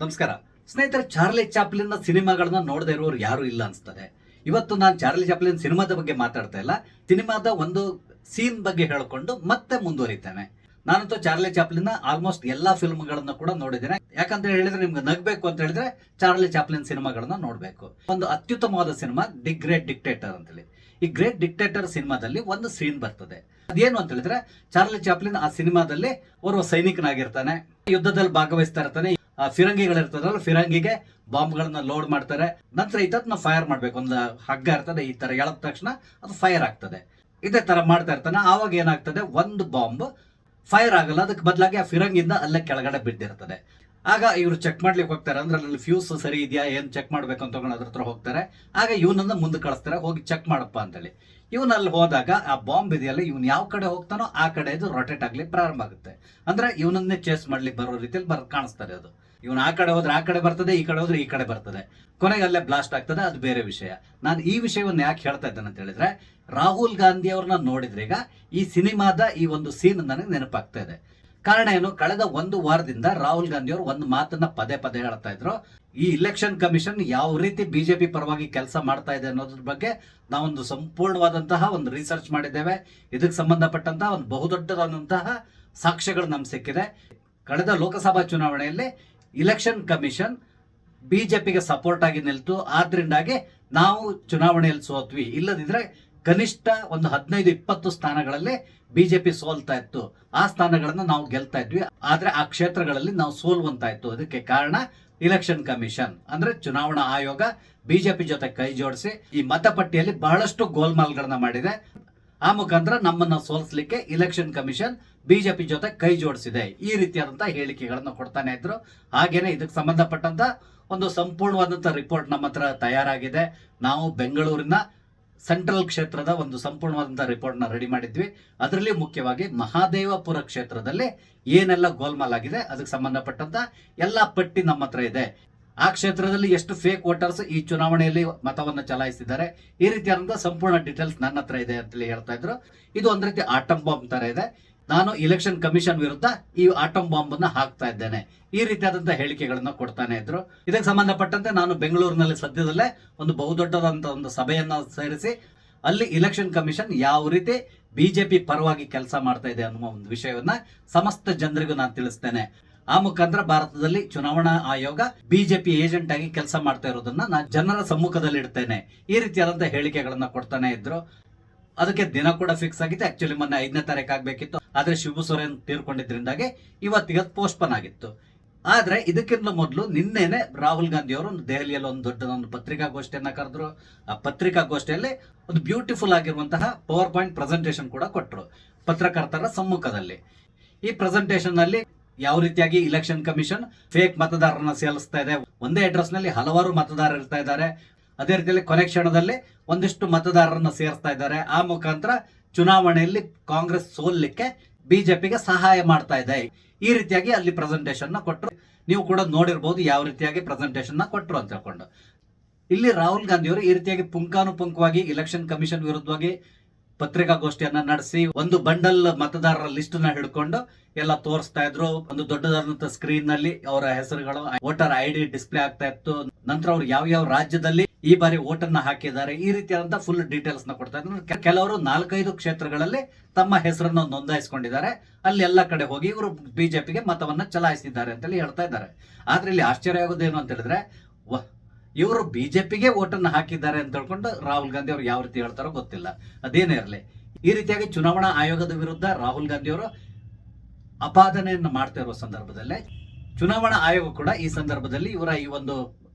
ನಮಸ್ಕಾರ ಸ್ನೇಹಿತರೆ. Charlie Chaplin ಸಿನಿಮಾಗಳನ್ನ ನೋಡದೇ ಇರೋರು ಯಾರು ಇಲ್ಲ ಅನ್ಸ್ತದೆ. ಇವತ್ತು ನಾನು ಚಾರ್ಲಿ ಚಾಪ್ಲಿನ್ ಸಿನಿಮಾದ ಬಗ್ಗೆ ಮಾತಾಡ್ತಾ ಇಲ್ಲ, ಸಿನಿಮಾದ ಒಂದು ಸೀನ್ ಬಗ್ಗೆ ಹೇಳ್ಕೊಂಡು ಮತ್ತೆ ಮುಂದುವರಿತೇನೆ. ನಾನಂತೂ ಚಾರ್ಲಿ ಚಾಪ್ಲಿನ್ ಆಲ್ಮೋಸ್ಟ್ ಎಲ್ಲಾ ಫಿಲ್ಮ್ಗಳನ್ನ ಕೂಡ ನೋಡಿದ್ದೇನೆ. ಯಾಕಂತ ಹೇಳಿದ್ರೆ ನಿಮ್ಗೆ ನಗಬೇಕು ಅಂತ ಹೇಳಿದ್ರೆ ಚಾರ್ಲಿ ಚಾಪ್ಲಿನ್ ಸಿನಿಮಾಗಳನ್ನ ನೋಡ್ಬೇಕು. ಒಂದು ಅತ್ಯುತ್ತಮವಾದ ಸಿನಿಮಾ ದಿ ಗ್ರೇಟ್ ಡಿಕ್ಟೇಟರ್ ಅಂತೇಳಿ. ಈ ಗ್ರೇಟ್ ಡಿಕ್ಟೇಟರ್ ಸಿನಿಮಾದಲ್ಲಿ ಒಂದು ಸೀನ್ ಬರ್ತದೆ. ಅದೇನು ಅಂತ ಹೇಳಿದ್ರೆ, ಚಾರ್ಲಿ ಚಾಪ್ಲಿನ್ ಆ ಸಿನಿಮಾದಲ್ಲಿ ಓರ್ವ ಸೈನಿಕನಾಗಿರ್ತಾನೆ, ಯುದ್ಧದಲ್ಲಿ ಭಾಗವಹಿಸ್ತಾ ಇರ್ತಾನೆ. ಫಿರಂಗಿಗಳಿರ್ತದಲ್ಲ, ಫಿರಂಗಿಗೆ ಬಾಂಬ್ಗಳನ್ನ ಲೋಡ್ ಮಾಡ್ತಾರೆ. ನಂತರ ಇದನ್ನ ಫೈರ್ ಮಾಡ್ಬೇಕು. ಒಂದು ಹಗ್ಗ ಇರ್ತದೆ, ಈ ತರ ಎಳೆದ ತಕ್ಷಣ ಅದು ಫೈರ್ ಆಗ್ತದೆ. ಇದೇ ತರ ಮಾಡ್ತಾ ಇರ್ತಾನೆ. ಆವಾಗ ಏನಾಗ್ತದೆ, ಒಂದು ಬಾಂಬ್ ಫೈರ್ ಆಗಲ್ಲ, ಅದಕ್ಕೆ ಬದಲಾಗಿ ಆ ಫಿರಂಗಿಂದ ಅಲ್ಲೇ ಕೆಳಗಡೆ ಬಿದ್ದಿರ್ತದೆ. ಆಗ ಇವರು ಚೆಕ್ ಮಾಡ್ಲಿಕ್ಕೆ ಹೋಗ್ತಾರೆ. ಅಂದ್ರೆ ಅಲ್ಲಿ ಫ್ಯೂಸ್ ಸರಿ ಇದೆಯಾ ಏನ್ ಚೆಕ್ ಮಾಡ್ಬೇಕು ಅಂತ ಅದ್ರ ಹತ್ರ ಹೋಗ್ತಾರೆ. ಆಗ ಇವನನ್ನ ಮುಂದೆ ಕಳಿಸ್ತಾರೆ, ಹೋಗಿ ಚೆಕ್ ಮಾಡಪ್ಪ ಅಂತೇಳಿ. ಇವನಲ್ಲಿ ಹೋದಾಗ ಆ ಬಾಂಬ್ ಇದೆಯಲ್ಲ, ಇವನ್ ಯಾವ ಕಡೆ ಹೋಗ್ತಾನೋ ಆ ಕಡೆ ಇದು ರೊಟೇಟ್ ಆಗ್ಲಿಕ್ಕೆ ಪ್ರಾರಂಭ ಆಗುತ್ತೆ. ಅಂದ್ರೆ ಇವನನ್ನೇ ಚೇಸ್ ಮಾಡ್ಲಿಕ್ಕೆ ಬರೋ ರೀತಿಯಲ್ಲಿ ಕಾಣಿಸ್ತಾರೆ. ಅದು ಇವನ್ ಆ ಕಡೆ ಹೋದ್ರೆ ಆ ಕಡೆ ಬರ್ತದೆ, ಈ ಕಡೆ ಹೋದ್ರೆ ಈ ಕಡೆ ಬರ್ತದೆ. ಕೊನೆಗೆ ಅಲ್ಲೇ ಬ್ಲಾಸ್ಟ್ ಆಗ್ತದೆ. ಅದು ಬೇರೆ ವಿಷಯ. ನಾನು ಈ ವಿಷಯವನ್ನು ಯಾಕೆ ಹೇಳ್ತಾ ಇದ್ದೇನೆ ಅಂತ ಹೇಳಿದ್ರೆ, ರಾಹುಲ್ ಗಾಂಧಿ ಅವ್ರನ್ನ ನೋಡಿದ್ರೆ ಈಗ ಈ ಸಿನಿಮಾದ ಈ ಒಂದು ಸೀನ್ ನನಗೆ ನೆನಪಾಗ್ತಾ ಇದೆ. ಕಾರಣ ಏನು, ಕಳೆದ ಒಂದು ವಾರದಿಂದ ರಾಹುಲ್ ಗಾಂಧಿ ಅವರು ಒಂದು ಮಾತನ್ನ ಪದೇ ಪದೇ ಹೇಳ್ತಾ ಇದ್ರು. ಈ ಇಲೆಕ್ಷನ್ ಕಮಿಷನ್ ಯಾವ ರೀತಿ ಬಿಜೆಪಿ ಪರವಾಗಿ ಕೆಲಸ ಮಾಡ್ತಾ ಇದೆ ಅನ್ನೋದ್ರ ಬಗ್ಗೆ ನಾವೊಂದು ಸಂಪೂರ್ಣವಾದಂತಹ ಒಂದು ರಿಸರ್ಚ್ ಮಾಡಿದ್ದೇವೆ. ಇದಕ್ಕೆ ಸಂಬಂಧಪಟ್ಟಂತಹ ಒಂದು ಬಹುದೊಡ್ಡದಾದಂತಹ ಸಾಕ್ಷ್ಯಗಳು ನಮ್ಗೆ ಸಿಕ್ಕಿದೆ. ಕಳೆದ ಲೋಕಸಭಾ ಚುನಾವಣೆಯಲ್ಲಿ ಇಲೆಕ್ಷನ್ ಕಮಿಷನ್ ಬಿಜೆಪಿಗೆ ಸಪೋರ್ಟ್ ಆಗಿ ನಿಲ್ತು. ಆದ್ರಿಂದಾಗಿ ನಾವು ಚುನಾವಣೆಯಲ್ಲಿ ಸೋತ್ವಿ. ಇಲ್ಲದಿದ್ರೆ ಕನಿಷ್ಠ ಒಂದು 15-20 ಸ್ಥಾನಗಳಲ್ಲಿ ಬಿಜೆಪಿ ಸೋಲ್ತಾ ಇತ್ತು. ಆ ಸ್ಥಾನಗಳನ್ನ ನಾವು ಗೆಲ್ತಾ ಇದ್ವಿ. ಆದ್ರೆ ಆ ಕ್ಷೇತ್ರಗಳಲ್ಲಿ ನಾವು ಸೋಲುವಂತ ಇತ್ತು. ಅದಕ್ಕೆ ಕಾರಣ ಇಲೆಕ್ಷನ್ ಕಮಿಷನ್ ಅಂದ್ರೆ ಚುನಾವಣಾ ಆಯೋಗ ಬಿಜೆಪಿ ಜೊತೆ ಕೈ ಜೋಡಿಸಿ ಈ ಮತಪಟ್ಟಿಯಲ್ಲಿ ಬಹಳಷ್ಟು ಗೋಲ್ಮಾಲ್ಗಳನ್ನ ಮಾಡಿದೆ. ಆ ಮುಖಾಂತರ ನಮ್ಮನ್ನ ಸೋಲಿಸಲಿಕ್ಕೆ ಇಲೆಕ್ಷನ್ ಕಮಿಷನ್ ಬಿಜೆಪಿ ಜೊತೆ ಕೈ ಜೋಡಿಸಿದೆ. ಈ ರೀತಿಯಾದಂತಹ ಹೇಳಿಕೆಗಳನ್ನ ಕೊಡ್ತಾನೆ ಇದ್ರು. ಹಾಗೇನೆ ಇದಕ್ಕೆ ಸಂಬಂಧಪಟ್ಟಂತ ಒಂದು ಸಂಪೂರ್ಣವಾದಂತಹ ರಿಪೋರ್ಟ್ ನಮ್ಮ ಹತ್ರ ತಯಾರಾಗಿದೆ. ನಾವು ಬೆಂಗಳೂರಿನ ಸೆಂಟ್ರಲ್ ಕ್ಷೇತ್ರದ ಒಂದು ಸಂಪೂರ್ಣವಾದಂತಹ ರಿಪೋರ್ಟ್ ನ ರೆಡಿ ಮಾಡಿದ್ವಿ. ಅದರಲ್ಲಿ ಮುಖ್ಯವಾಗಿ ಮಹಾದೇವಪುರ ಕ್ಷೇತ್ರದಲ್ಲಿ ಏನೆಲ್ಲ ಗೋಲ್ಮಾಲ್ ಆಗಿದೆ ಅದಕ್ಕೆ ಸಂಬಂಧಪಟ್ಟಂತ ಎಲ್ಲಾ ಪಟ್ಟಿ ನಮ್ಮ ಹತ್ರ ಇದೆ. ಆ ಕ್ಷೇತ್ರದಲ್ಲಿ ಎಷ್ಟು ಫೇಕ್ ವೋಟರ್ಸ್ ಈ ಚುನಾವಣೆಯಲ್ಲಿ ಮತವನ್ನ ಚಲಾಯಿಸಿದ್ದಾರೆ, ಈ ರೀತಿಯಾದಂತಹ ಸಂಪೂರ್ಣ ಡೀಟೇಲ್ಸ್ ನನ್ನ ಹತ್ರ ಇದೆ ಅಂತ ಹೇಳ್ತಾ ಇದ್ರು. ಇದು ಒಂದ್ ರೀತಿ ಆಟಂ ಬಾಂಬ್ ತರ ಇದೆ. ನಾನು ಇಲೆಕ್ಷನ್ ಕಮಿಷನ್ ವಿರುದ್ಧ ಈ ಆಟಂ ಬಾಂಬ್ ಅನ್ನ ಹಾಕ್ತಾ ಇದ್ದೇನೆ, ಈ ರೀತಿಯಾದಂತಹ ಹೇಳಿಕೆಗಳನ್ನ ಕೊಡ್ತಾನೆ ಇದ್ರು. ಇದಕ್ಕೆ ಸಂಬಂಧಪಟ್ಟಂತೆ ನಾನು ಬೆಂಗಳೂರಿನಲ್ಲಿ ಸದ್ಯದಲ್ಲೇ ಒಂದು ಬಹುದೊಡ್ಡದಂತ ಒಂದು ಸಭೆಯನ್ನ ಸೇರಿಸಿ ಅಲ್ಲಿ ಇಲೆಕ್ಷನ್ ಕಮಿಷನ್ ಯಾವ ರೀತಿ ಬಿಜೆಪಿ ಪರವಾಗಿ ಕೆಲಸ ಮಾಡ್ತಾ ಇದೆ ಅನ್ನುವ ಒಂದು ವಿಷಯವನ್ನ ಸಮಸ್ತ ಜನರಿಗೂ ನಾನು ತಿಳಿಸ್ತೇನೆ. ಆ ಮುಖಾಂತರ ಭಾರತದಲ್ಲಿ ಚುನಾವಣಾ ಆಯೋಗ ಬಿಜೆಪಿ ಏಜೆಂಟ್ ಆಗಿ ಕೆಲಸ ಮಾಡ್ತಾ ಇರೋದನ್ನ ನಾನು ಜನರ ಸಮ್ಮುಖದಲ್ಲಿ ಇಡ್ತೇನೆ, ಈ ರೀತಿಯಾದಂತಹ ಹೇಳಿಕೆಗಳನ್ನ ಕೊಡ್ತಾನೆ ಇದ್ರು. ಅದಕ್ಕೆ ದಿನ ಕೂಡ ಫಿಕ್ಸ್ ಆಗಿತ್ತು. ಆಕ್ಚುಲಿ ಮೊನ್ನೆ 5ನೇ ತಾರೀಕು ಆಗ್ಬೇಕಿತ್ತು, ಆದ್ರೆ ಶಿಬು ಸೊರೇನ್ ತೀರ್ಕೊಂಡಿದ್ರಿಂದಾಗಿ ಇವತ್ತಿಗೆ ಪೋಸ್ಟ್ಪೋನ್ ಆಗಿತ್ತು. ಆದ್ರೆ ಇದಕ್ಕಿಂತ ಮೊದಲು ನಿನ್ನೆನೆ ರಾಹುಲ್ ಗಾಂಧಿ ಅವರು ದೆಹಲಿಯಲ್ಲಿ ಒಂದು ದೊಡ್ಡದೊಂದು ಪತ್ರಿಕಾಗೋಷ್ಠಿಯನ್ನ ಕರೆದ್ರು. ಆ ಪತ್ರಿಕಾಗೋಷ್ಠಿಯಲ್ಲಿ ಒಂದು ಬ್ಯೂಟಿಫುಲ್ ಆಗಿರುವಂತಹ ಪವರ್ ಪಾಯಿಂಟ್ ಪ್ರೆಸೆಂಟೇಷನ್ ಕೂಡ ಕೊಟ್ಟರು ಪತ್ರಕರ್ತರ ಸಮ್ಮುಖದಲ್ಲಿ. ಈ ಪ್ರೆಸೆಂಟೇಷನ್ ನಲ್ಲಿ ಯಾವ ರೀತಿಯಾಗಿ ಇಲೆಕ್ಷನ್ ಕಮಿಷನ್ ಫೇಕ್ ಮತದಾರರನ್ನ ಸೇರಿಸ್ತಾ ಇದೆ, ಒಂದೇ ಅಡ್ರೆಸ್ ನಲ್ಲಿ ಹಲವಾರು ಮತದಾರರು ಇರ್ತಾ ಇದ್ದಾರೆ, ಅದೇ ರೀತಿಯಲ್ಲಿ ಕೊನೆ ಕ್ಷಣದಲ್ಲಿ ಒಂದಿಷ್ಟು ಮತದಾರರನ್ನ ಸೇರಿಸ್ತಾ ಇದ್ದಾರೆ. ಆ ಮುಖಾಂತರ ಚುನಾವಣೆಯಲ್ಲಿ ಕಾಂಗ್ರೆಸ್ ಸೋಲಿಕ್ಕೆ ಬಿಜೆಪಿಗೆ ಸಹಾಯ ಮಾಡ್ತಾ ಇದೆ. ಈ ರೀತಿಯಾಗಿ ಅಲ್ಲಿ ಪ್ರೆಸೆಂಟೇಷನ್ ನ ಕೊಟ್ಟರು. ನೀವು ಕೂಡ ನೋಡಿರ್ಬಹುದು ಯಾವ ರೀತಿಯಾಗಿ ಪ್ರೆಸೆಂಟೇಷನ್ ನ ಕೊಟ್ಟರು ಅಂತ ಹೇಳ್ಕೊಂಡು. ಇಲ್ಲಿ ರಾಹುಲ್ ಗಾಂಧಿ ಅವರು ಈ ರೀತಿಯಾಗಿ ಪುಂಖಾನುಪುಂಖವಾಗಿ ಇಲೆಕ್ಷನ್ ಕಮಿಷನ್ ವಿರುದ್ಧವಾಗಿ ಪತ್ರಿಕಾಗೋಷ್ಠಿಯನ್ನ ನಡೆಸಿ ಒಂದು ಬಂಡಲ್ ಮತದಾರರ ಲಿಸ್ಟ್ ನ ಹಿಡ್ಕೊಂಡು ಎಲ್ಲ ತೋರಿಸ್ತಾ ಇದ್ರು. ಒಂದು ದೊಡ್ಡದಾದಂತಹ ಸ್ಕ್ರೀನ್ ನಲ್ಲಿ ಅವರ ಹೆಸರುಗಳು, ವೋಟರ್ ಐಡಿ ಡಿಸ್ಪ್ಲೇ ಆಗ್ತಾ ಇತ್ತು. ನಂತರ ಅವ್ರು ಯಾವ ರಾಜ್ಯದಲ್ಲಿ ಈ ಬಾರಿ ವೋಟನ್ನ ಹಾಕಿದ್ದಾರೆ, ಈ ರೀತಿಯಾದಂತಹ ಫುಲ್ ಡೀಟೇಲ್ಸ್ ನ ಕೊಡ್ತಾ ಇದ್ರು. ಕೆಲವರು 4-5 ಕ್ಷೇತ್ರಗಳಲ್ಲಿ ತಮ್ಮ ಹೆಸರನ್ನು ನೋಂದಾಯಿಸಿಕೊಂಡಿದ್ದಾರೆ. ಅಲ್ಲಿ ಎಲ್ಲ ಕಡೆ ಹೋಗಿ ಇವರು ಬಿಜೆಪಿಗೆ ಮತವನ್ನ ಚಲಾಯಿಸಿದ್ದಾರೆ ಅಂತೇಳಿ ಹೇಳ್ತಾ ಇದ್ದಾರೆ. ಆದ್ರೆ ಇಲ್ಲಿ ಆಶ್ಚರ್ಯ ಆಗೋದೇನು ಅಂತ ಹೇಳಿದ್ರೆ, ಇವರು ಬಿಜೆಪಿಗೆ ವೋಟನ್ನು ಹಾಕಿದ್ದಾರೆ ಅಂತ ಹೇಳ್ಕೊಂಡು ರಾಹುಲ್ ಗಾಂಧಿ ಅವರು ಯಾವ ರೀತಿ ಹೇಳ್ತಾರೋ ಗೊತ್ತಿಲ್ಲ. ಅದೇನೇ ಇರಲಿ, ಈ ರೀತಿಯಾಗಿ ಚುನಾವಣಾ ಆಯೋಗದ ವಿರುದ್ಧ ರಾಹುಲ್ ಗಾಂಧಿ ಅವರು ಅಪಾದನೆಯನ್ನು ಮಾಡ್ತಾ ಇರುವ ಸಂದರ್ಭದಲ್ಲೇ ಚುನಾವಣಾ ಆಯೋಗ ಕೂಡ ಈ ಸಂದರ್ಭದಲ್ಲಿ ಇವರ ಈ ಒಂದು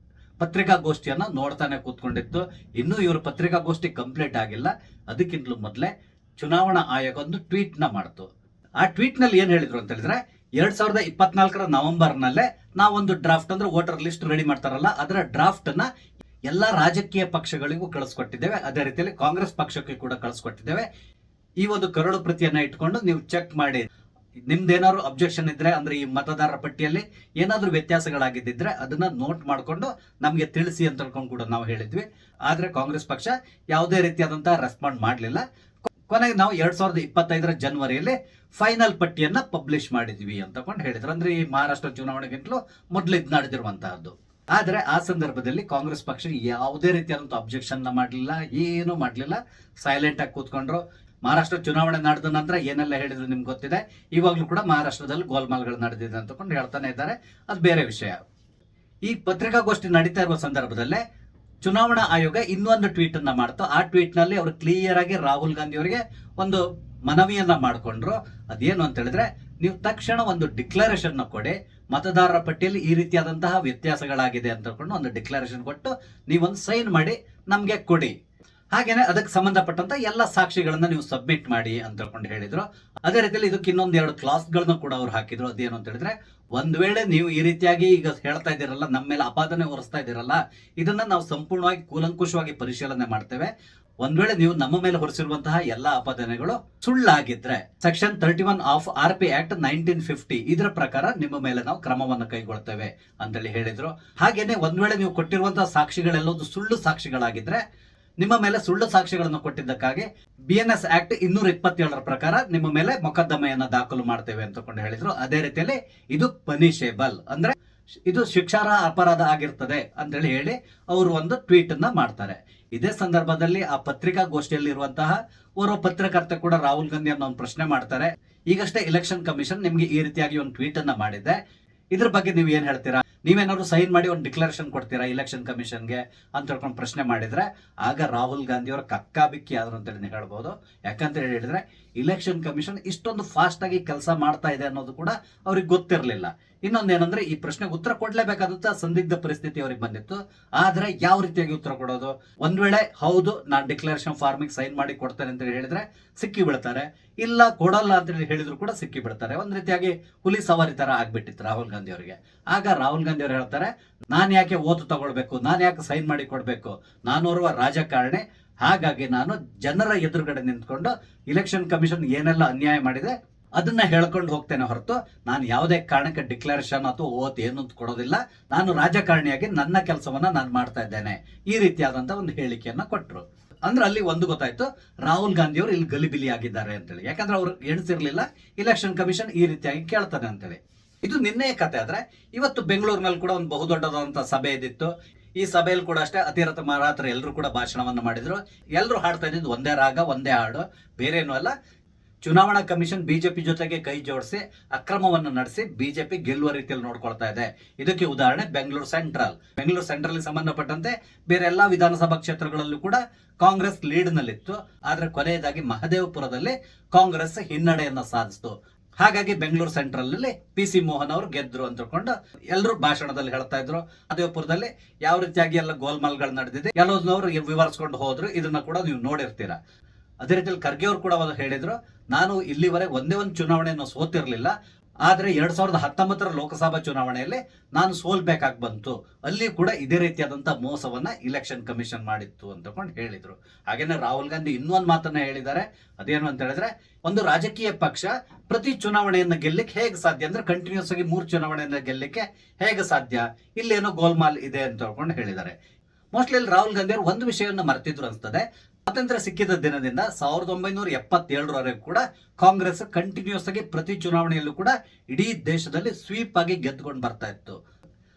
ಪತ್ರಿಕಾಗೋಷ್ಠಿಯನ್ನ ನೋಡ್ತಾನೆ ಕೂತ್ಕೊಂಡಿತ್ತು. ಇನ್ನೂ ಇವರು ಪತ್ರಿಕಾಗೋಷ್ಠಿ ಕಂಪ್ಲೀಟ್ ಆಗಿಲ್ಲ. ಅದಕ್ಕಿಂತಲೂ ಮೊದಲೇ ಚುನಾವಣಾ ಆಯೋಗ ಒಂದು ಟ್ವೀಟ್ ನ ಮಾಡ್ತು. ಆ ಟ್ವೀಟ್ ನಲ್ಲಿ ಏನ್ ಹೇಳಿದ್ರು ಅಂತ ಹೇಳಿದ್ರೆ, 2024 ನವೆಂಬರ್ ನಲ್ಲೇ ನಾವೊಂದು ಡ್ರಾಫ್ಟ್ ಅಂದ್ರೆ ವೋಟರ್ ಲಿಸ್ಟ್ ರೆಡಿ ಮಾಡ್ತಾರಲ್ಲ, ಅದರ ಡ್ರಾಫ್ಟ್ ನ ಎಲ್ಲಾ ರಾಜಕೀಯ ಪಕ್ಷಗಳಿಗೂ ಕಳಿಸ್ಕೊಟ್ಟಿದ್ದೇವೆ. ಅದೇ ರೀತಿಯಲ್ಲಿ ಕಾಂಗ್ರೆಸ್ ಪಕ್ಷಕ್ಕೆ ಕೂಡ ಕಳಿಸ್ಕೊಟ್ಟಿದ್ದೇವೆ. ಈ ಒಂದು ಕರಡು ಪ್ರತಿಯನ್ನ ಇಟ್ಕೊಂಡು ನೀವು ಚೆಕ್ ಮಾಡಿ, ನಿಮ್ದೇನಾದ್ರು ಅಬ್ಜೆಕ್ಷನ್ ಇದ್ರೆ ಅಂದ್ರೆ ಈ ಮತದಾರರ ಪಟ್ಟಿಯಲ್ಲಿ ಏನಾದ್ರೂ ವ್ಯತ್ಯಾಸಗಳಾಗಿದ್ದಿದ್ರೆ ಅದನ್ನ ನೋಟ್ ಮಾಡ್ಕೊಂಡು ನಮ್ಗೆ ತಿಳಿಸಿ ಅಂತ ಹೇಳ್ಕೊಂಡು ಕೂಡ ನಾವು ಹೇಳಿದ್ವಿ. ಆದ್ರೆ ಕಾಂಗ್ರೆಸ್ ಪಕ್ಷ ಯಾವುದೇ ರೀತಿಯಾದಂತಹ ರೆಸ್ಪಾಂಡ್ ಮಾಡಲಿಲ್ಲ. ಕೊನೆಗೆ ನಾವು 2025 ಜನವರಿಯಲ್ಲಿ ಫೈನಲ್ ಪಟ್ಟಿಯನ್ನ ಪಬ್ಲಿಷ್ ಮಾಡಿದ್ವಿ ಅಂತಕೊಂಡು ಹೇಳಿದ್ರು. ಅಂದ್ರೆ ಈ ಮಹಾರಾಷ್ಟ್ರ ಚುನಾವಣೆಗಿಂತಲೂ ಮೊದಲು ಇದು ನಡೆದಿರುವಂತಹದ್ದು. ಆದ್ರೆ ಆ ಸಂದರ್ಭದಲ್ಲಿ ಕಾಂಗ್ರೆಸ್ ಪಕ್ಷ ಯಾವುದೇ ರೀತಿಯಾದಂಥ ಅಬ್ಜೆಕ್ಷನ್ ಮಾಡಲಿಲ್ಲ, ಏನು ಮಾಡಲಿಲ್ಲ, ಸೈಲೆಂಟ್ ಆಗಿ ಕೂತ್ಕೊಂಡ್ರು. ಮಹಾರಾಷ್ಟ್ರ ಚುನಾವಣೆ ನಡೆದ ನಂತರ ಏನೆಲ್ಲ ಹೇಳಿದ್ರು ನಿಮ್ಗೆ ಗೊತ್ತಿದೆ. ಇವಾಗ್ಲೂ ಕೂಡ ಮಹಾರಾಷ್ಟ್ರದಲ್ಲಿ ಗೋಲ್ಮಾಲ್ಗಳು ನಡೆದಿದೆ ಅಂತಕೊಂಡು ಹೇಳ್ತಾನೆ ಇದ್ದಾರೆ, ಅದು ಬೇರೆ ವಿಷಯ. ಈ ಪತ್ರಿಕಾಗೋಷ್ಠಿ ನಡೀತಾ ಇರುವ ಸಂದರ್ಭದಲ್ಲೇ ಚುನಾವಣಾ ಆಯೋಗ ಇನ್ನೊಂದು ಟ್ವೀಟ್ ಅನ್ನ ಮಾಡ್ತು. ಆ ಟ್ವೀಟ್ ನಲ್ಲಿ ಅವರು ಕ್ಲಿಯರ್ ಆಗಿ ರಾಹುಲ್ ಗಾಂಧಿ ಅವರಿಗೆ ಒಂದು ಮನವಿಯನ್ನ ಮಾಡ್ಕೊಂಡ್ರು. ಅದೇನು ಅಂತ ಹೇಳಿದ್ರೆ, ನೀವು ತಕ್ಷಣ ಒಂದು ಡಿಕ್ಲರೇಷನ್ ಕೊಡಿ, ಮತದಾರರ ಪಟ್ಟಿಯಲ್ಲಿ ಈ ರೀತಿಯಾದಂತಹ ವ್ಯತ್ಯಾಸಗಳಾಗಿದೆ ಅಂತ ಒಂದು ಡಿಕ್ಲರೇಷನ್ ಕೊಟ್ಟು ನೀವೊಂದು ಸೈನ್ ಮಾಡಿ ನಮ್ಗೆ ಕೊಡಿ. ಹಾಗೇನೆ ಅದಕ್ಕೆ ಸಂಬಂಧಪಟ್ಟಂತ ಎಲ್ಲ ಸಾಕ್ಷಿಗಳನ್ನ ನೀವು ಸಬ್ಮಿಟ್ ಮಾಡಿ ಅಂತ ಹೇಳ್ಕೊಂಡು ಹೇಳಿದ್ರು. ಅದೇ ರೀತಿಯಲ್ಲಿ ಇದಕ್ಕೆ ಇನ್ನೊಂದು 2 ಕ್ಲಾಸ್ಗಳನ್ನ ಕೂಡ ಅವ್ರು ಹಾಕಿದ್ರು. ಅದೇನು ಅಂತ ಹೇಳಿದ್ರೆ, ಒಂದ್ ವೇಳೆ ನೀವು ಈ ರೀತಿಯಾಗಿ ಈಗ ಹೇಳ್ತಾ ಇದ್ದೀರಲ್ಲ, ನಮ್ಮ ಮೇಲೆ ಅಪಾದನೆ ಹೊರಿಸ್ತಾ ಇದ್ದೀರಲ್ಲ, ಇದನ್ನ ನಾವು ಸಂಪೂರ್ಣವಾಗಿ ಕೂಲಂಕುಷವಾಗಿ ಪರಿಶೀಲನೆ ಮಾಡ್ತೇವೆ. ಒಂದ್ ವೇಳೆ ನೀವು ನಮ್ಮ ಮೇಲೆ ಹೊರಿಸಿರುವಂತಹ ಎಲ್ಲಾ ಅಪಾದನೆಗಳು ಸುಳ್ಳಾಗಿದ್ರೆ ಸೆಕ್ಷನ್ 31 ಆಫ್ RP ಆಕ್ಟ್ 1950 ಇದರ ಪ್ರಕಾರ ನಿಮ್ಮ ಮೇಲೆ ನಾವು ಕ್ರಮವನ್ನು ಕೈಗೊಳ್ತೇವೆ ಅಂತೇಳಿ ಹೇಳಿದ್ರು. ಹಾಗೇನೆ ಒಂದ್ ವೇಳೆ ನೀವು ಕೊಟ್ಟಿರುವಂತಹ ಸಾಕ್ಷಿಗಳೆಲ್ಲವೂ ಸುಳ್ಳು ಸಾಕ್ಷಿಗಳಾಗಿದ್ರೆ, ನಿಮ್ಮ ಮೇಲೆ ಸುಳ್ಳು ಸಾಕ್ಷಿಗಳನ್ನು ಕೊಟ್ಟಿದ್ದಕ್ಕಾಗಿ BNS ಆಕ್ಟ್ 227 ಪ್ರಕಾರ ನಿಮ್ಮ ಮೇಲೆ ಮೊಕದ್ದಮೆಯನ್ನ ದಾಖಲು ಮಾಡ್ತೇವೆ ಅಂತಕೊಂಡು ಹೇಳಿದ್ರು. ಅದೇ ರೀತಿಯಲ್ಲಿ ಇದು ಪನಿಷೇಬಲ್, ಅಂದ್ರೆ ಇದು ಶಿಕ್ಷಾರ್ಹ ಅಪರಾಧ ಆಗಿರ್ತದೆ ಅಂತೇಳಿ ಹೇಳಿ ಅವರು ಒಂದು ಟ್ವೀಟ್ ಅನ್ನ ಮಾಡ್ತಾರೆ. ಇದೇ ಸಂದರ್ಭದಲ್ಲಿ ಆ ಪತ್ರಿಕಾಗೋಷ್ಠಿಯಲ್ಲಿ ಇರುವಂತಹ ಓರ್ವ ಪತ್ರಕರ್ತ ಕೂಡ ರಾಹುಲ್ ಗಾಂಧಿ ಅನ್ನೋ ಒಂದು ಪ್ರಶ್ನೆ ಮಾಡ್ತಾರೆ. ಈಗಷ್ಟೇ ಎಲೆಕ್ಷನ್ ಕಮಿಷನ್ ನಿಮ್ಗೆ ಈ ರೀತಿಯಾಗಿ ಒಂದು ಟ್ವೀಟ್ ಅನ್ನ ಮಾಡಿದೆ, ಇದ್ರ ಬಗ್ಗೆ ನೀವು ಏನ್ ಹೇಳ್ತೀರಾ? ನೀವೇನಾದ್ರು ಸೈನ್ ಮಾಡಿ ಒಂದು ಡಿಕ್ಲರೇಷನ್ ಕೊಡ್ತೀರಾ ಇಲೆಕ್ಷನ್ ಕಮಿಷನ್ಗೆ ಅಂತ ಹೇಳ್ಕೊಂಡು ಪ್ರಶ್ನೆ ಮಾಡಿದ್ರೆ, ಆಗ ರಾಹುಲ್ ಗಾಂಧಿ ಅವರ ಕಕ್ಕಾಬಿಕ್ಕಿ ಆದ್ರು ಅಂತೇಳಿ ಹೇಳ್ಬೋದು. ಯಾಕಂತ ಹೇಳಿದ್ರೆ, ಇಲೆಕ್ಷನ್ ಕಮಿಷನ್ ಇಷ್ಟೊಂದು ಫಾಸ್ಟ್ ಆಗಿ ಕೆಲಸ ಮಾಡ್ತಾ ಇದೆ ಅನ್ನೋದು ಕೂಡ ಅವ್ರಿಗೆ ಗೊತ್ತಿರಲಿಲ್ಲ. ಇನ್ನೊಂದೇನಂದ್ರೆ, ಈ ಪ್ರಶ್ನೆಗೆ ಉತ್ತರ ಕೊಡ್ಲೇಬೇಕಾದಂತ ಸಂದಿಗ್ಧ ಪರಿಸ್ಥಿತಿ ಅವ್ರಿಗೆ ಬಂದಿತ್ತು. ಆದ್ರೆ ಯಾವ ರೀತಿಯಾಗಿ ಉತ್ತರ ಕೊಡೋದು? ಒಂದ್ ವೇಳೆ ಹೌದು ನಾನು ಡಿಕ್ಲರೇಷನ್ ಫಾರ್ಮಿಗೆ ಸೈನ್ ಮಾಡಿ ಕೊಡ್ತೇನೆ ಅಂತ ಹೇಳಿದ್ರೆ ಸಿಕ್ಕಿ ಬೀಳ್ತಾರೆ, ಇಲ್ಲ ಕೊಡಲ್ಲ ಅಂತ ಹೇಳಿದ್ರು ಕೂಡ ಸಿಕ್ಕಿ ಬಿಡ್ತಾರೆ. ಒಂದ್ ರೀತಿಯಾಗಿ ಹುಲಿ ಸವಾರಿ ತರ ಆಗ್ಬಿಟ್ಟಿತ್ತು ರಾಹುಲ್ ಗಾಂಧಿ ಅವರಿಗೆ. ಆಗ ರಾಹುಲ್ ಗಾಂಧಿ ಅವರು ಹೇಳ್ತಾರೆ, ನಾನ್ ಯಾಕೆ ಓತು ತಗೊಳ್ಬೇಕು, ನಾನ್ ಯಾಕೆ ಸೈನ್ ಮಾಡಿ ಕೊಡ್ಬೇಕು, ನಾನೋರ್ವ ರಾಜಕಾರಣಿ, ಹಾಗಾಗಿ ನಾನು ಜನರ ಎದುರುಗಡೆ ನಿಂತ್ಕೊಂಡು ಇಲೆಕ್ಷನ್ ಕಮಿಷನ್ ಏನೆಲ್ಲ ಅನ್ಯಾಯ ಮಾಡಿದೆ ಅದನ್ನ ಹೇಳ್ಕೊಂಡು ಹೋಗ್ತೇನೆ ಹೊರತು ನಾನು ಯಾವುದೇ ಕಾರಣಕ್ಕೆ ಡಿಕ್ಲರೇಷನ್ ಅಥವಾ ಓತ್ ಏನು ಕೊಡೋದಿಲ್ಲ, ನಾನು ರಾಜಕಾರಣಿಯಾಗಿ ನನ್ನ ಕೆಲಸವನ್ನ ನಾನು ಮಾಡ್ತಾ ಇದ್ದೇನೆ, ಈ ರೀತಿಯಾದಂತ ಒಂದು ಹೇಳಿಕೆಯನ್ನ ಕೊಟ್ಟರು. ಅಂದ್ರೆ ಅಲ್ಲಿ ಒಂದು ಗೊತ್ತಾಯ್ತು, ರಾಹುಲ್ ಗಾಂಧಿ ಅವರು ಇಲ್ಲಿ ಗಲಿಬಿಲಿ ಆಗಿದ್ದಾರೆ ಅಂತೇಳಿ. ಯಾಕಂದ್ರೆ ಅವ್ರು ಎಣಿಸಿರ್ಲಿಲ್ಲ ಇಲೆಕ್ಷನ್ ಕಮಿಷನ್ ಈ ರೀತಿಯಾಗಿ ಕೇಳ್ತಾನೆ ಅಂತೇಳಿ. ಇದು ನಿನ್ನೆಯ ಕತೆ. ಆದ್ರೆ ಇವತ್ತು ಬೆಂಗಳೂರಿನಲ್ಲಿ ಕೂಡ ಒಂದು ಬಹುದೊಡ್ಡದಾದಂತಹ ಸಭೆ ಇದ್ದಿತ್ತು. ಈ ಸಭೆಯಲ್ಲಿ ಕೂಡ ಅಷ್ಟೇ ಅತಿರಥ ಮಹಾರಥರು ಎಲ್ಲರೂ ಕೂಡ ಭಾಷಣವನ್ನು ಮಾಡಿದ್ರು. ಎಲ್ಲರೂ ಹಾಡ್ತಾ ಇದ್ದಿದ್ದು ಒಂದೇ ರಾಗ, ಒಂದೇ ಹಾಡು, ಬೇರೇನೂ ಅಲ್ಲ. ಚುನಾವಣಾ ಕಮಿಷನ್ ಬಿಜೆಪಿ ಜೊತೆಗೆ ಕೈ ಜೋಡಿಸಿ ಅಕ್ರಮವನ್ನು ನಡೆಸಿ ಬಿಜೆಪಿ ಗೆಲ್ಲುವ ರೀತಿಯಲ್ಲಿ ನೋಡ್ಕೊಳ್ತಾ ಇದೆ. ಇದಕ್ಕೆ ಉದಾಹರಣೆ ಬೆಂಗಳೂರು ಸೆಂಟ್ರಲ್ ಸಂಬಂಧಪಟ್ಟಂತೆ ಬೇರೆ ಎಲ್ಲಾ ವಿಧಾನಸಭಾ ಕ್ಷೇತ್ರಗಳಲ್ಲೂ ಕೂಡ ಕಾಂಗ್ರೆಸ್ ಲೀಡ್ ನಲ್ಲಿತ್ತು. ಆದ್ರೆ ಕೊನೆಯದಾಗಿ ಮಹದೇವಪುರದಲ್ಲಿ ಕಾಂಗ್ರೆಸ್ ಹಿನ್ನಡೆಯನ್ನ ಸಾಧಿಸಿತು. ಹಾಗಾಗಿ ಬೆಂಗಳೂರು ಸೆಂಟ್ರಲ್ ಅಲ್ಲಿ PC ಮೋಹನ್ ಅವರು ಗೆದ್ರು ಅಂತ ತಿಳ್ಕೊಂಡು ಎಲ್ಲರೂ ಭಾಷಣದಲ್ಲಿ ಹೇಳ್ತಾ ಇದ್ರು. ಮಹದೇವಪುರದಲ್ಲಿ ಯಾವ ರೀತಿಯಾಗಿ ಎಲ್ಲ ಗೋಲ್ಮಾಲ್ಗಳು ನಡೆದಿದೆ ಎಲ್ಲದನ್ನವರು ವಿವರಿಸ್ಕೊಂಡು ಹೋದ್ರು. ಇದನ್ನ ಕೂಡ ನೀವು ನೋಡಿರ್ತೀರಾ. ಅದೇ ರೀತಿಯಲ್ಲಿ ಖರ್ಗೆ ಅವರು ಕೂಡ ಹೇಳಿದ್ರು, ನಾನು ಇಲ್ಲಿವರೆಗೆ ಒಂದೇ ಒಂದು ಚುನಾವಣೆಯನ್ನು ಸೋತಿರ್ಲಿಲ್ಲ, ಆದ್ರೆ 2019 ಲೋಕಸಭಾ ಚುನಾವಣೆಯಲ್ಲಿ ನಾನು ಸೋಲ್ಬೇಕಾಗಿ ಬಂತು, ಅಲ್ಲಿ ಕೂಡ ಇದೇ ರೀತಿಯಾದಂತಹ ಮೋಸವನ್ನ ಇಲೆಕ್ಷನ್ ಕಮಿಷನ್ ಮಾಡಿತ್ತು ಅಂತಕೊಂಡು ಹೇಳಿದ್ರು. ಹಾಗೇನೆ ರಾಹುಲ್ ಗಾಂಧಿ ಇನ್ನೊಂದು ಮಾತನ್ನ ಹೇಳಿದ್ದಾರೆ. ಅದೇನು ಅಂತ ಹೇಳಿದ್ರೆ, ಒಂದು ರಾಜಕೀಯ ಪಕ್ಷ ಪ್ರತಿ ಚುನಾವಣೆಯನ್ನ ಗೆಲ್ಲಿಕ್ಕೆ ಹೇಗೆ ಸಾಧ್ಯ, ಅಂದ್ರೆ ಕಂಟಿನ್ಯೂಸ್ ಆಗಿ 3 ಚುನಾವಣೆಯನ್ನ ಗೆಲ್ಲಿಕ್ಕೆ ಹೇಗೆ ಸಾಧ್ಯ, ಇಲ್ಲೇನೋ ಗೋಲ್ಮಾಲ್ ಇದೆ ಅಂತ ಹೇಳ್ಕೊಂಡು ಹೇಳಿದ್ದಾರೆ. ಮೋಸ್ಟ್ಲಿ ರಾಹುಲ್ ಗಾಂಧಿ ಅವರು ಒಂದು ವಿಷಯವನ್ನು ಮರೆತಿದ್ರು ಅನ್ಸ್ತದೆ. ಸ್ವಾತಂತ್ರ್ಯ ಸಿಕ್ಕಿದ ದಿನದಿಂದ 1977 ಕೂಡ ಕಾಂಗ್ರೆಸ್ ಕಂಟಿನ್ಯೂಸ್ ಆಗಿ ಪ್ರತಿ ಚುನಾವಣೆಯಲ್ಲೂ ಕೂಡ ಇಡೀ ದೇಶದಲ್ಲಿ ಸ್ವೀಪ್ ಆಗಿ ಗೆದ್ದುಕೊಂಡು ಬರ್ತಾ ಇತ್ತು.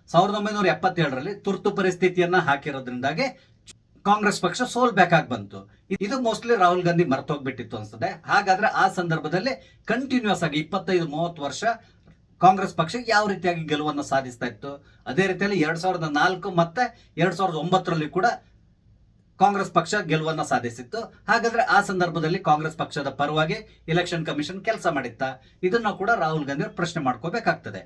1977 ತುರ್ತು ಪರಿಸ್ಥಿತಿಯನ್ನ ಹಾಕಿರೋದ್ರಿಂದಾಗಿ ಕಾಂಗ್ರೆಸ್ ಪಕ್ಷ ಸೋಲ್ಬೇಕಾಗಿ ಬಂತು. ಇದು ಮೋಸ್ಟ್ಲಿ ರಾಹುಲ್ ಗಾಂಧಿ ಮರ್ತೋಗ್ಬಿಟ್ಟಿತ್ತು ಅನ್ಸ್ತದೆ. ಹಾಗಾದ್ರೆ ಆ ಸಂದರ್ಭದಲ್ಲಿ ಕಂಟಿನ್ಯೂಸ್ ಆಗಿ 25-30 ವರ್ಷ ಕಾಂಗ್ರೆಸ್ ಪಕ್ಷ ಯಾವ ರೀತಿಯಾಗಿ ಗೆಲುವನ್ನು ಸಾಧಿಸ್ತಾ ಇತ್ತು. ಅದೇ ರೀತಿಯಲ್ಲಿ 2004 ಮತ್ತೆ 2009 ಕೂಡ ಕಾಂಗ್ರೆಸ್ ಪಕ್ಷ ಗೆಲುವನ್ನ ಸಾಧಿಸಿತ್ತು. ಹಾಗಾದ್ರೆ ಆ ಸಂದರ್ಭದಲ್ಲಿ ಕಾಂಗ್ರೆಸ್ ಪಕ್ಷದ ಪರವಾಗಿ ಇಲೆಕ್ಷನ್ ಕಮಿಷನ್ ಕೆಲಸ ಮಾಡಿತ್ತ? ಇದನ್ನ ಕೂಡ ರಾಹುಲ್ ಗಾಂಧಿ ಅವರು ಪ್ರಶ್ನೆ ಮಾಡ್ಕೋಬೇಕಾಗ್ತದೆ.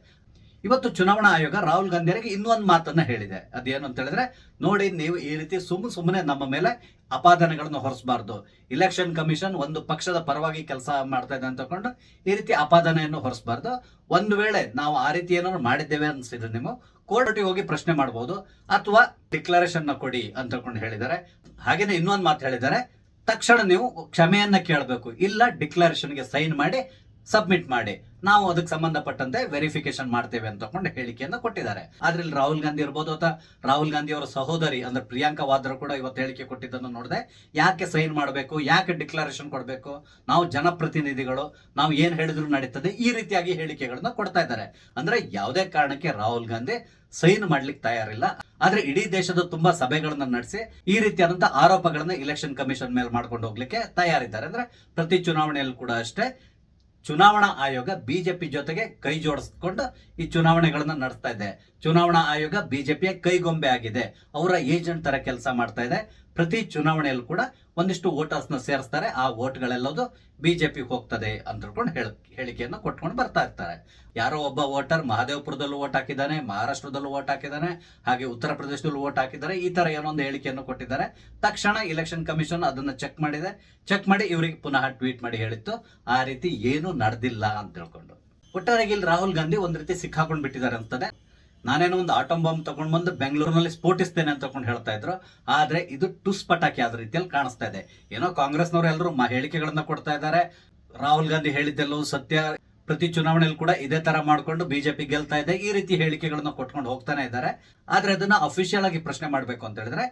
ಇವತ್ತು ಚುನಾವಣಾ ಆಯೋಗ ರಾಹುಲ್ ಗಾಂಧಿ ಅವರಿಗೆ ಇನ್ನೊಂದು ಮಾತನ್ನ ಹೇಳಿದೆ. ಅದೇನು ಅಂತ ಹೇಳಿದ್ರೆ, ನೋಡಿ ನೀವು ಈ ರೀತಿ ಸುಮ್ಮನೆ ನಮ್ಮ ಮೇಲೆ ಅಪಾದನೆಗಳನ್ನು ಹೊರಿಸಬಾರ್ದು. ಇಲೆಕ್ಷನ್ ಕಮಿಷನ್ ಒಂದು ಪಕ್ಷದ ಪರವಾಗಿ ಕೆಲಸ ಮಾಡ್ತಾ ಇದೆ ಅಂತ ತಕೊಂಡು ಈ ರೀತಿ ಅಪಾದನೆಯನ್ನು ಹೊರಿಸಬಾರ್ದು. ಒಂದು ವೇಳೆ ನಾವು ಆ ರೀತಿ ಏನಾದ್ರು ಮಾಡಿದ್ದೇವೆ ಅನ್ಸಿದ್ರೆ ನೀವು ಕೋರ್ಟ್ಗೆ ಹೋಗಿ ಪ್ರಶ್ನೆ ಮಾಡಬಹುದು, ಅಥವಾ ಡಿಕ್ಲರೇಷನ್ ನ ಕೊಡಿ ಅಂತ ಹೇಳ್ಕೊಂಡು ಹೇಳಿದ್ದಾರೆ. ಹಾಗೇನೆ ಇನ್ನೊಂದು ಮಾತು ಹೇಳಿದ್ದಾರೆ, ತಕ್ಷಣ ನೀವು ಕ್ಷಮೆಯನ್ನ ಕೇಳಬೇಕು, ಇಲ್ಲ ಡಿಕ್ಲರೇಷನ್ಗೆ ಸೈನ್ ಮಾಡಿ ಸಬ್ಮಿಟ್ ಮಾಡಿ. ನಾವು ಅದಕ್ಕೆ ಸಂಬಂಧಪಟ್ಟಂತೆ ವೆರಿಫಿಕೇಶನ್ ಮಾಡ್ತೇವೆ ಅಂತ ತಗೊಂಡು ಹೇಳಿಕೆಯನ್ನು ಕೊಟ್ಟಿದ್ದಾರೆ. ಆದ್ರೆ ಇಲ್ಲಿ ರಾಹುಲ್ ಗಾಂಧಿ ಇರ್ಬೋದು ಅಥವಾ ರಾಹುಲ್ ಗಾಂಧಿ ಅವರ ಸಹೋದರಿ ಅಂದ್ರೆ ಪ್ರಿಯಾಂಕಾ ವಾದ್ರಾ ಕೂಡ ಇವತ್ತು ಹೇಳಿಕೆ ಕೊಟ್ಟಿದ್ದನ್ನು ನೋಡಿದೆ. ಯಾಕೆ ಸೈನ್ ಮಾಡಬೇಕು, ಯಾಕೆ ಡಿಕ್ಲರೇಷನ್ ಕೊಡಬೇಕು, ನಾವು ಜನಪ್ರತಿನಿಧಿಗಳು, ನಾವು ಏನ್ ಹೇಳಿದ್ರು ನಡೀತದೆ, ಈ ರೀತಿಯಾಗಿ ಹೇಳಿಕೆಗಳನ್ನ ಕೊಡ್ತಾ ಇದ್ದಾರೆ. ಅಂದ್ರೆ ಯಾವುದೇ ಕಾರಣಕ್ಕೆ ರಾಹುಲ್ ಗಾಂಧಿ ಸೈನ್ ಮಾಡ್ಲಿಕ್ಕೆ ತಯಾರಿಲ್ಲ. ಆದ್ರೆ ಇಡೀ ದೇಶದ ತುಂಬಾ ಸಭೆಗಳನ್ನ ನಡೆಸಿ ಈ ರೀತಿಯಾದಂತಹ ಆರೋಪಗಳನ್ನ ಇಲೆಕ್ಷನ್ ಕಮಿಷನ್ ಮೇಲೆ ಮಾಡ್ಕೊಂಡು ಹೋಗ್ಲಿಕ್ಕೆ ತಯಾರಿದ್ದಾರೆ. ಅಂದ್ರೆ ಪ್ರತಿ ಚುನಾವಣೆಯಲ್ಲೂ ಕೂಡ ಅಷ್ಟೇ ಚುನಾವಣಾ ಆಯೋಗ ಬಿಜೆಪಿ ಜೊತೆಗೆ ಕೈ ಜೋಡಿಸ್ಕೊಂಡು ಈ ಚುನಾವಣೆಗಳನ್ನ ನಡೆಸ್ತಾ ಇದೆ. ಚುನಾವಣಾ ಆಯೋಗ ಬಿಜೆಪಿಯ ಕೈಗೊಂಬೆ ಆಗಿದೆ, ಅವರ ಏಜೆಂಟ್ ತರ ಕೆಲಸ ಮಾಡ್ತಾ ಇದೆ. ಪ್ರತಿ ಚುನಾವಣೆಯಲ್ಲೂ ಕೂಡ ಒಂದಿಷ್ಟು ವೋಟರ್ಸ್ ನ ಸೇರಿಸ್ತಾರೆ, ಆ ವೋಟ್ಗಳೆಲ್ಲದು ಬಿಜೆಪಿ ಹೋಗ್ತದೆ ಅಂತ ಹೇಳ್ಕೊಂಡು ಹೇಳಿಕೆಯನ್ನು ಕೊಟ್ಕೊಂಡು ಬರ್ತಾ ಇರ್ತಾರೆ. ಯಾರೋ ಒಬ್ಬ ವೋಟರ್ ಮಹದೇವಪುರದಲ್ಲೂ ವೋಟ್ ಹಾಕಿದ್ದಾನೆ, ಮಹಾರಾಷ್ಟ್ರದಲ್ಲೂ ವೋಟ್ ಹಾಕಿದ್ದಾನೆ, ಹಾಗೆ ಉತ್ತರ ಪ್ರದೇಶದಲ್ಲೂ ವೋಟ್ ಹಾಕಿದ್ದಾರೆ. ಈ ತರ ಏನೋ ಒಂದು ಹೇಳಿಕೆಯನ್ನು ಕೊಟ್ಟಿದ್ದಾರೆ. ತಕ್ಷಣ ಇಲೆಕ್ಷನ್ ಕಮಿಷನ್ ಅದನ್ನ ಚೆಕ್ ಮಾಡಿದೆ. ಚೆಕ್ ಮಾಡಿ ಇವರಿಗೆ ಪುನಃ ಟ್ವೀಟ್ ಮಾಡಿ ಹೇಳಿತ್ತು ಆ ರೀತಿ ಏನು ನಡೆದಿಲ್ಲ ಅಂತ ಹೇಳ್ಕೊಂಡು. ಒಟ್ಟಾರೆಗೆ ಇಲ್ಲಿ ರಾಹುಲ್ ಗಾಂಧಿ ಒಂದ್ ರೀತಿ ಸಿಕ್ಕಾಕೊಂಡ್ ಬಿಟ್ಟಿದ್ದಾರೆ ಅಂತದೆ. ನಾನೇನೋ ಒಂದು ಆಟೋಮ್ ಬಾಂಬ್ ತಗೊಂಡ್ ಬಂದು ಬೆಂಗಳೂರಿನಲ್ಲಿ ಸ್ಫೋಟಿಸ್ತೇನೆ ಅಂತ ತಗೊಂಡು ಹೇಳ್ತಾ ಇದ್ರು. ಆದ್ರೆ ಇದು ಟುಸ್ ಪಟಾಕಿ ಆದ ರೀತಿಯಲ್ಲಿ ಕಾಣಿಸ್ತಾ ಇದೆ. ಏನೋ ಕಾಂಗ್ರೆಸ್ನವರು ಎಲ್ಲರೂ ಹೇಳಿಕೆಗಳನ್ನ ಕೊಡ್ತಾ ಇದ್ದಾರೆ. ರಾಹುಲ್ ಗಾಂಧಿ ಹೇಳಿದ್ದೆಲ್ಲವೂ ಸತ್ಯ, ಪ್ರತಿ ಚುನಾವಣೆಯಲ್ಲಿ ಕೂಡ ಇದೇ ತರ ಮಾಡ್ಕೊಂಡು ಬಿಜೆಪಿ ಗೆಲ್ತಾ ಇದೆ, ಈ ರೀತಿ ಹೇಳಿಕೆಗಳನ್ನ ಕೊಟ್ಕೊಂಡು ಹೋಗ್ತಾನೆ ಇದ್ದಾರೆ. ಆದ್ರೆ ಅದನ್ನ ಅಫಿಷಿಯಲ್ ಆಗಿ ಪ್ರಶ್ನೆ ಮಾಡ್ಬೇಕು ಅಂತ ಹೇಳಿದ್ರೆ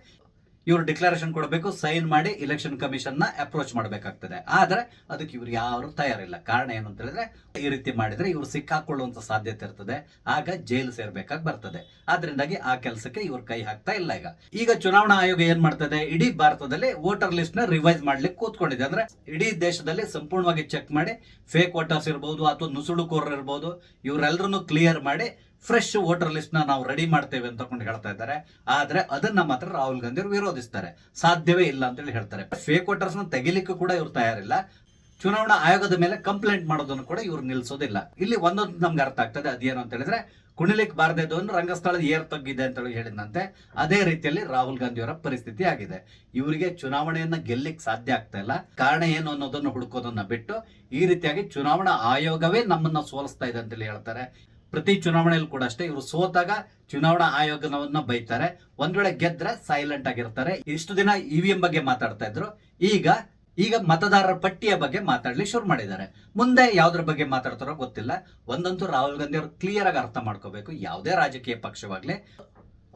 ಇವರು ಡಿಕ್ಲರೇಷನ್ ಕೊಡಬೇಕು, ಸೈನ್ ಮಾಡಿ ಇಲೆಕ್ಷನ್ ಕಮಿಷನ್ ನ ಅಪ್ರೋಚ್ ಮಾಡಬೇಕಾಗ್ತದೆ. ಆದ್ರೆ ಅದಕ್ಕೆ ಇವ್ರು ಯಾರು ತಯಾರಿಲ್ಲ. ಕಾರಣ ಏನು ಅಂತ ಹೇಳಿದ್ರೆ ಈ ರೀತಿ ಮಾಡಿದ್ರೆ ಇವ್ರು ಸಿಕ್ಕಾಕೊಳ್ಳುವಂತ ಸಾಧ್ಯತೆ ಇರ್ತದೆ, ಆಗ ಜೈಲು ಸೇರ್ಬೇಕಾಗಿ ಬರ್ತದೆ. ಆದ್ರಿಂದಾಗಿ ಆ ಕೆಲಸಕ್ಕೆ ಇವ್ರು ಕೈ ಹಾಕ್ತಾ ಇಲ್ಲ. ಈಗ ಚುನಾವಣಾ ಆಯೋಗ ಏನ್ ಮಾಡ್ತದೆ, ಇಡೀ ಭಾರತದಲ್ಲಿ ವೋಟರ್ ಲಿಸ್ಟ್ ನ ರಿವೈಸ್ ಮಾಡ್ಲಿಕ್ಕೆ ಕೂತ್ಕೊಂಡಿದೆ. ಅಂದ್ರೆ ಇಡೀ ದೇಶದಲ್ಲಿ ಸಂಪೂರ್ಣವಾಗಿ ಚೆಕ್ ಮಾಡಿ ಫೇಕ್ ವೋಟರ್ಸ್ ಇರ್ಬೋದು ಅಥವಾ ನುಸುಳುಕೋರರು ಇರ್ಬೋದು, ಇವರೆಲ್ಲರನ್ನು ಕ್ಲಿಯರ್ ಮಾಡಿ ಫ್ರೆಶ್ ವೋಟರ್ ಲಿಸ್ಟ್ ನ ನಾವು ರೆಡಿ ಮಾಡ್ತೇವೆ ಅಂತ ಹೇಳ್ತಾ ಇದ್ದಾರೆ. ಆದ್ರೆ ಅದನ್ನ ಮಾತ್ರ ರಾಹುಲ್ ಗಾಂಧಿ ಅವರು ವಿರೋಧಿಸ್ತಾರೆ, ಸಾಧ್ಯವೇ ಇಲ್ಲ ಅಂತ ಹೇಳಿ ಹೇಳ್ತಾರೆ. ಫೇಕ್ ವೋಟರ್ಸ್ ನ ತೆಗಿಲಿಕ್ಕೂ ಕೂಡ ಇವ್ರು ತಯಾರಿಲ್ಲ. ಚುನಾವಣಾ ಆಯೋಗದ ಮೇಲೆ ಕಂಪ್ಲೇಂಟ್ ಮಾಡೋದನ್ನು ಕೂಡ ಇವ್ರು ನಿಲ್ಸೋದಿಲ್ಲ. ಇಲ್ಲಿ ಒಂದೊಂದು ನಮ್ಗೆ ಅರ್ಥ ಆಗ್ತದೆ, ಅದೇನು ಅಂತ ಹೇಳಿದ್ರೆ ಕುಣಿಲಿಕ್ ಬಾರದೇದನ್ನು ರಂಗಸ್ಥಳದ ಏರ್ ತಗ್ಗಿದೆ ಅಂತ ಹೇಳಿ ಹೇಳಿದಂತೆ ಅದೇ ರೀತಿಯಲ್ಲಿ ರಾಹುಲ್ ಗಾಂಧಿ ಅವರ ಪರಿಸ್ಥಿತಿ ಆಗಿದೆ. ಇವರಿಗೆ ಚುನಾವಣೆಯನ್ನ ಗೆಲ್ಲಿಕ್ ಸಾಧ್ಯ ಆಗ್ತಾ ಇಲ್ಲ. ಕಾರಣ ಏನು ಅನ್ನೋದನ್ನು ಹುಡುಕೋದನ್ನ ಬಿಟ್ಟು ಈ ರೀತಿಯಾಗಿ ಚುನಾವಣಾ ಆಯೋಗವೇ ನಮ್ಮನ್ನ ಸೋಲಿಸ್ತಾ ಇದೆ ಅಂತ ಹೇಳಿ ಹೇಳ್ತಾರೆ. ಪ್ರತಿ ಚುನಾವಣೆಯಲ್ಲಿ ಕೂಡ ಅಷ್ಟೇ ಇವರು ಸೋತಾಗ ಚುನಾವಣಾ ಆಯೋಗವನ್ನ ಬೈತಾರೆ, ಒಂದ್ ವೇಳೆ ಗೆದ್ರೆ ಸೈಲೆಂಟ್ ಆಗಿರ್ತಾರೆ. ಇಷ್ಟು ದಿನ ಇವಿಎಂ ಬಗ್ಗೆ ಮಾತಾಡ್ತಾ ಇದ್ರು, ಈಗ ಮತದಾರರ ಪಟ್ಟಿಯ ಬಗ್ಗೆ ಮಾತಾಡ್ಲಿ ಶುರು ಮಾಡಿದ್ದಾರೆ. ಮುಂದೆ ಯಾವ್ದ್ರ ಬಗ್ಗೆ ಮಾತಾಡ್ತಾರೋ ಗೊತ್ತಿಲ್ಲ. ಒಂದಂತೂ ರಾಹುಲ್ ಗಾಂಧಿ ಅವರು ಕ್ಲಿಯರ್ ಆಗಿ ಅರ್ಥ ಮಾಡ್ಕೋಬೇಕು, ಯಾವುದೇ ರಾಜಕೀಯ ಪಕ್ಷವಾಗ್ಲಿ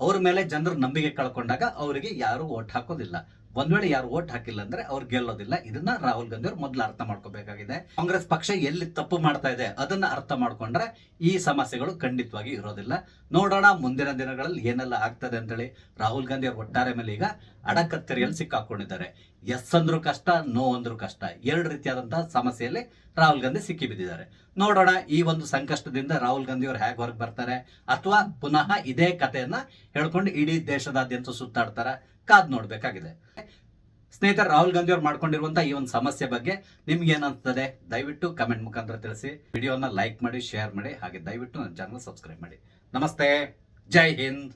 ಅವ್ರ ಮೇಲೆ ಜನರು ನಂಬಿಕೆ ಕಳ್ಕೊಂಡಾಗ ಅವರಿಗೆ ಯಾರು ವೋಟ್ ಹಾಕೋದಿಲ್ಲ. ಒಂದ್ ವೇಳೆ ಯಾರು ವೋಟ್ ಹಾಕಿಲ್ಲ ಅಂದ್ರೆ ಅವ್ರು ಗೆಲ್ಲೋದಿಲ್ಲ. ಇದನ್ನ ರಾಹುಲ್ ಗಾಂಧಿ ಅವರು ಮೊದಲು ಅರ್ಥ ಮಾಡ್ಕೋಬೇಕಾಗಿದೆ. ಕಾಂಗ್ರೆಸ್ ಪಕ್ಷ ಎಲ್ಲಿ ತಪ್ಪು ಮಾಡ್ತಾ ಇದೆ ಅದನ್ನ ಅರ್ಥ ಮಾಡ್ಕೊಂಡ್ರೆ ಈ ಸಮಸ್ಯೆಗಳು ಖಂಡಿತವಾಗಿ ಇರೋದಿಲ್ಲ. ನೋಡೋಣ ಮುಂದಿನ ದಿನಗಳಲ್ಲಿ ಏನೆಲ್ಲ ಆಗ್ತದೆ ಅಂತೇಳಿ. ರಾಹುಲ್ ಗಾಂಧಿ ಅವರು ಒಟ್ಟಾರೆ ಮೇಲೆ ಈಗ ಅಡಕತ್ತರಿಯಲ್ಲಿ ಸಿಕ್ಕಾಕೊಂಡಿದ್ದಾರೆ. ಎಸ್ ಅಂದ್ರೂ ಕಷ್ಟ, ನೋ ಅಂದ್ರೂ ಕಷ್ಟ, ಎರಡು ರೀತಿಯಾದಂತಹ ಸಮಸ್ಯೆಯಲ್ಲಿ ರಾಹುಲ್ ಗಾಂಧಿ ಸಿಕ್ಕಿ ಬಿದ್ದಿದ್ದಾರೆ. ನೋಡೋಣ ಈ ಒಂದು ಸಂಕಷ್ಟದಿಂದ ರಾಹುಲ್ ಗಾಂಧಿ ಅವರು ಹೇಗೆ ಹೊರಗೆ ಬರ್ತಾರೆ, ಅಥವಾ ಪುನಃ ಇದೇ ಕಥೆಯನ್ನ ಹೇಳ್ಕೊಂಡು ಇಡೀ ದೇಶದಾದ್ಯಂತ ಸುತ್ತಾಡ್ತಾರ, ಕಾದ್ ನೋಡ್ಬೇಕಾಗಿದೆ. ಸ್ನೇಹಿತರೆ, ರಾಹುಲ್ ಗಾಂಧಿ ಅವರು ಮಾಡ್ಕೊಂಡಿರುವಂತಹ ಈ ಒಂದು ಸಮಸ್ಯೆ ಬಗ್ಗೆ ನಿಮ್ಗೆ ಏನಂತದೆ ದಯವಿಟ್ಟು ಕಮೆಂಟ್ ಮುಖಾಂತರ ತಿಳಿಸಿ. ವಿಡಿಯೋನ ಲೈಕ್ ಮಾಡಿ, ಶೇರ್ ಮಾಡಿ, ಹಾಗೆ ದಯವಿಟ್ಟು ನನ್ನ ಚಾನಲ್ ಸಬ್ಸ್ಕ್ರೈಬ್ ಮಾಡಿ. ನಮಸ್ತೆ, ಜೈ ಹಿಂದ್.